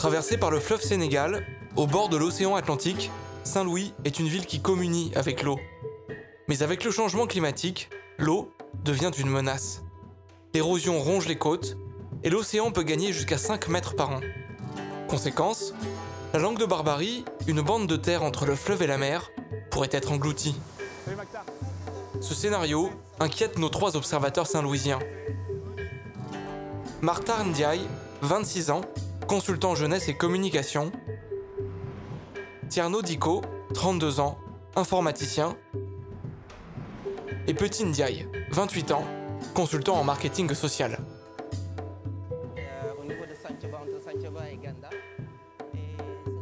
Traversée par le fleuve Sénégal, au bord de l'océan Atlantique, Saint-Louis est une ville qui communie avec l'eau. Mais avec le changement climatique, l'eau devient une menace. L'érosion ronge les côtes et l'océan peut gagner jusqu'à 5 mètres par an. Conséquence, la Langue de Barbarie, une bande de terre entre le fleuve et la mer, pourrait être engloutie. Ce scénario inquiète nos 3 observateurs saint-louisiens. Martar Ndiaye, 26 ans, consultant jeunesse et communication. Tierno Diko, 32 ans, informaticien. Et Petit Ndiaye, 28 ans, consultant en marketing social.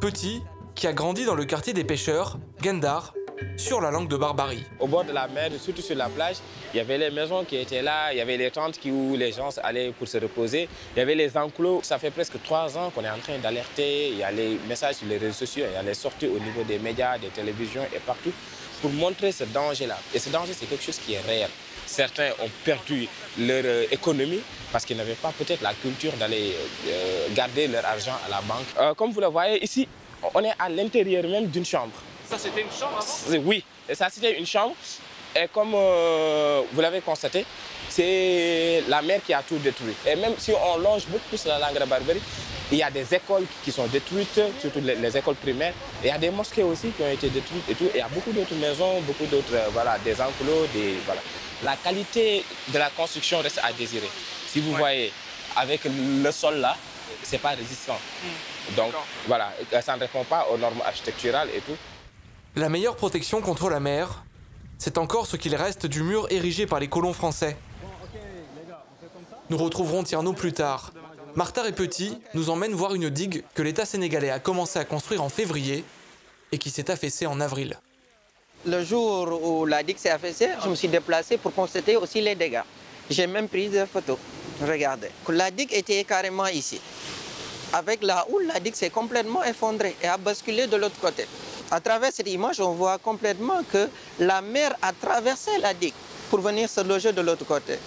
Petit, qui a grandi dans le quartier des pêcheurs, Gendar, sur la Langue de Barbarie. Au bord de la mer, surtout sur la plage, il y avait les maisons qui étaient là, il y avait les tentes où les gens allaient pour se reposer, il y avait les enclos. Ça fait presque 3 ans qu'on est en train d'alerter, il y a les messages sur les réseaux sociaux, il y a les sorties au niveau des médias, des télévisions et partout pour montrer ce danger-là. Et ce danger, c'est quelque chose qui est réel. Certains ont perdu leur économie parce qu'ils n'avaient pas peut-être la culture d'aller garder leur argent à la banque. Comme vous le voyez ici, on est à l'intérieur même d'une chambre. Ça, c'était une chambre avant ? Oui, ça c'était une chambre. Et comme vous l'avez constaté, c'est la mer qui a tout détruit. Et même si on longe beaucoup plus la Langue de Barbarie, il y a des écoles qui sont détruites, surtout les écoles primaires. Et il y a des mosquées aussi qui ont été détruites et tout. Et il y a beaucoup d'autres maisons, beaucoup d'autres, voilà, des enclos, voilà. La qualité de la construction reste à désirer. Si vous voyez, avec le sol là, c'est pas résistant. Donc voilà, ça ne répond pas aux normes architecturales et tout. La meilleure protection contre la mer, c'est encore ce qu'il reste du mur érigé par les colons français. Nous retrouverons Tierno plus tard. Martar et Petit nous emmènent voir une digue que l'État sénégalais a commencé à construire en février et qui s'est affaissée en avril. Le jour où la digue s'est affaissée, je me suis déplacé pour constater aussi les dégâts. J'ai même pris des photos. Regardez. La digue était carrément ici. Avec la houle, la digue s'est complètement effondrée et a basculé de l'autre côté. À travers cette image, on voit complètement que la mer a traversé la digue pour venir se loger de l'autre côté.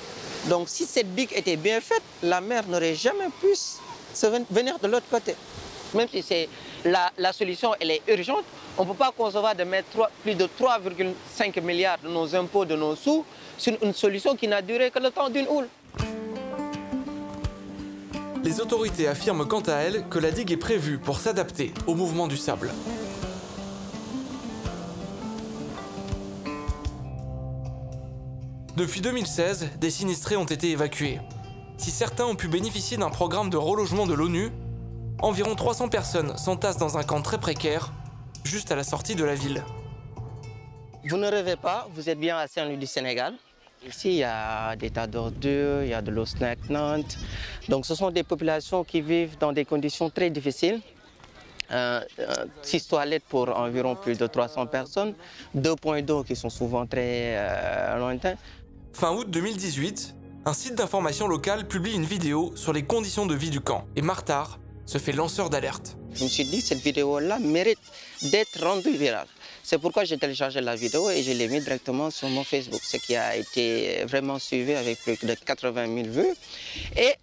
Donc si cette digue était bien faite, la mer n'aurait jamais pu venir de l'autre côté. Même si la solution elle est urgente, on ne peut pas concevoir de mettre plus de 3,5 milliards de nos impôts, de nos sous, sur une solution qui n'a duré que le temps d'une houle. Les autorités affirment quant à elles que la digue est prévue pour s'adapter au mouvement du sable. Depuis 2016, des sinistrés ont été évacués. Si certains ont pu bénéficier d'un programme de relogement de l'ONU, environ 300 personnes s'entassent dans un camp très précaire, juste à la sortie de la ville. Vous ne rêvez pas, vous êtes bien à Saint-Louis du Sénégal. Ici, il y a des tas d'ordures, il y a de l'eau stagnante. Donc ce sont des populations qui vivent dans des conditions très difficiles. 6 toilettes pour environ plus de 300 personnes, 2 points d'eau qui sont souvent très lointains. Fin août 2018, un site d'information local publie une vidéo sur les conditions de vie du camp et Martar se fait lanceur d'alerte. Je me suis dit, cette vidéo-là mérite d'être rendue virale. C'est pourquoi j'ai téléchargé la vidéo et je l'ai mis directement sur mon Facebook, ce qui a été vraiment suivi avec plus de 80 000 vues. Et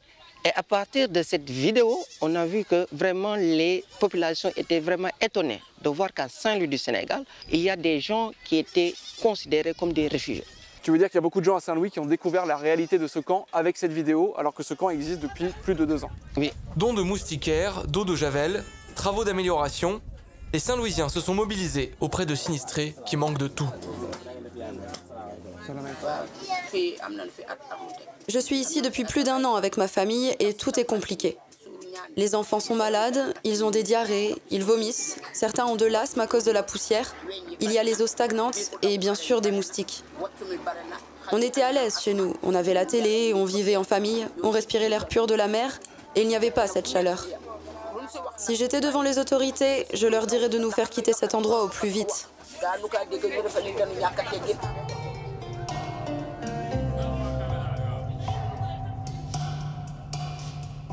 à partir de cette vidéo, on a vu que vraiment les populations étaient vraiment étonnées de voir qu'à Saint-Louis du Sénégal, il y a des gens qui étaient considérés comme des réfugiés. Tu veux dire qu'il y a beaucoup de gens à Saint-Louis qui ont découvert la réalité de ce camp avec cette vidéo, alors que ce camp existe depuis plus de 2 ans? Oui. Dons de moustiquaires, d'eau de javel, travaux d'amélioration, les Saint-Louisiens se sont mobilisés auprès de sinistrés qui manquent de tout. Je suis ici depuis plus d'1 an avec ma famille et tout est compliqué. Les enfants sont malades, ils ont des diarrhées, ils vomissent, certains ont de l'asthme à cause de la poussière, il y a les eaux stagnantes et bien sûr des moustiques. On était à l'aise chez nous, on avait la télé, on vivait en famille, on respirait l'air pur de la mer et il n'y avait pas cette chaleur. Si j'étais devant les autorités, je leur dirais de nous faire quitter cet endroit au plus vite.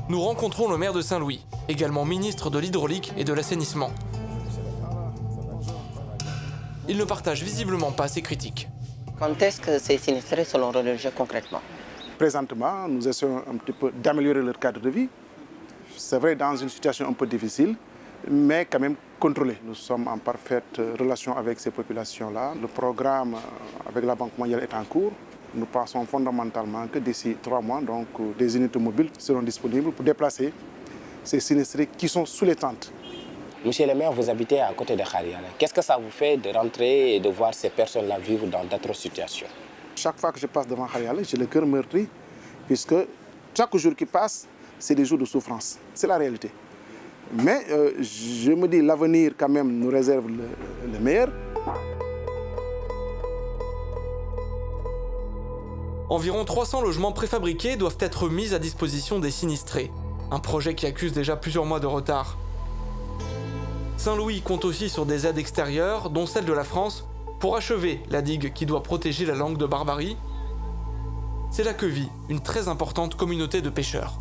Nous rencontrons le maire de Saint-Louis, également ministre de l'hydraulique et de l'assainissement. Il ne partage visiblement pas ces critiques. Quand est-ce que ces sinistrés seront relogés concrètement? Présentement, nous essayons un petit peu d'améliorer leur cadre de vie. c'est vrai dans une situation un peu difficile, mais quand même contrôlée. Nous sommes en parfaite relation avec ces populations-là. Le programme avec la Banque mondiale est en cours. Nous pensons fondamentalement que d'ici 3 mois, donc, des unités mobiles seront disponibles pour déplacer ces sinistrés qui sont sous les tentes. Monsieur le maire, vous habitez à côté de Khariala. Qu'est-ce que ça vous fait de rentrer et de voir ces personnes-là vivre dans d'atroces situations? Chaque fois que je passe devant Khariala, j'ai le cœur meurtri, puisque chaque jour qui passe, c'est des jours de souffrance. C'est la réalité. Mais je me dis, l'avenir quand même nous réserve le meilleur. Environ 300 logements préfabriqués doivent être mis à disposition des sinistrés. Un projet qui accuse déjà plusieurs mois de retard. Saint-Louis compte aussi sur des aides extérieures, dont celle de la France, pour achever la digue qui doit protéger la langue de Barbarie. C'est là que vit une très importante communauté de pêcheurs.